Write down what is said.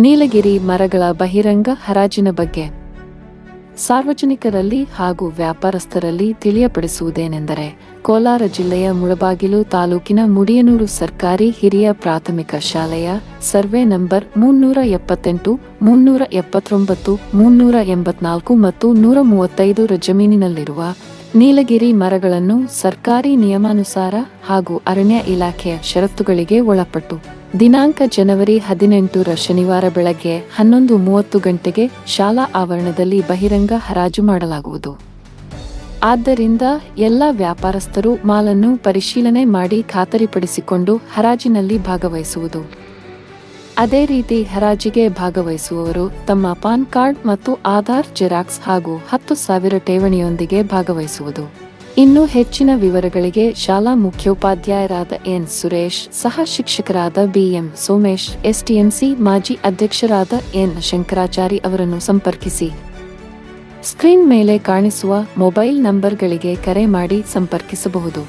ನೀಲಗಿರಿ ಮರಗಳ ಬಹಿರಂಗ ಹರಾಜಿನ ಬಗ್ಗೆ ಸಾರ್ವಜನಿಕರಲ್ಲಿ ಹಾಗೂ ವ್ಯಾಪಾರಸ್ಥರಲ್ಲಿ ತಿಳಿಯಪಡಿಸುವುದೇನೆಂದರೆ, ಕೋಲಾರ ಜಿಲ್ಲೆಯ ಮುಳಬಾಗಿಲು ತಾಲೂಕಿನ ಮುಡಿಯನೂರು ಸರ್ಕಾರಿ ಹಿರಿಯ ಪ್ರಾಥಮಿಕ ಶಾಲೆಯ ಸರ್ವೆ ನಂಬರ್ 378, 379, 384 ಮತ್ತು 135 ರ ಜಮೀನಿನಲ್ಲಿರುವ ನೀಲಗಿರಿ ಮರಗಳನ್ನು ಸರ್ಕಾರಿ ನಿಯಮಾನುಸಾರ ಹಾಗೂ ಅರಣ್ಯ ಇಲಾಖೆಯ ಷರತ್ತುಗಳಿಗೆ ಒಳಪಟ್ಟು ದಿನಾಂಕ ಜನವರಿ 18 ರ ಶನಿವಾರ ಬೆಳಗ್ಗೆ 11:30 ಗಂಟೆಗೆ ಶಾಲಾ ಆವರಣದಲ್ಲಿ ಬಹಿರಂಗ ಹರಾಜು ಮಾಡಲಾಗುವುದು. ಆದ್ದರಿಂದ ಎಲ್ಲ ವ್ಯಾಪಾರಸ್ಥರು ಮಾಲನ್ನು ಪರಿಶೀಲನೆ ಮಾಡಿ ಖಾತರಿಪಡಿಸಿಕೊಂಡು ಹರಾಜಿನಲ್ಲಿ ಭಾಗವಹಿಸುವುದು. ಅದೇ ರೀತಿ ಹರಾಜಿಗೆ ಭಾಗವಹಿಸುವವರು ತಮ್ಮ ಪಾನ್ ಕಾರ್ಡ್ ಮತ್ತು ಆಧಾರ್ ಜೆರಾಕ್ಸ್ ಹಾಗೂ 10,000 ಠೇವಣಿಯೊಂದಿಗೆ ಭಾಗವಹಿಸುವುದು. ಇನ್ನು ಹೆಚ್ಚಿನ ವಿವರಗಳಿಗೆ ಶಾಲಾ ಮುಖ್ಯೋಪಾಧ್ಯಾಯರಾದ ಎನ್ ಸುರೇಶ್, ಸಹ ಶಿಕ್ಷಕರಾದ ಬಿಎಂ ಸೋಮೇಶ್, ಎಸ್ಟಿಎಂಸಿ ಮಾಜಿ ಅಧ್ಯಕ್ಷರಾದ ಎನ್ ಶಂಕರಾಚಾರಿ ಅವರನ್ನು ಸಂಪರ್ಕಿಸಿ. ಸ್ಕ್ರೀನ್ ಮೇಲೆ ಕಾಣಿಸುವ ಮೊಬೈಲ್ ನಂಬರ್ಗಳಿಗೆ ಕರೆ ಮಾಡಿ ಸಂಪರ್ಕಿಸಬಹುದು.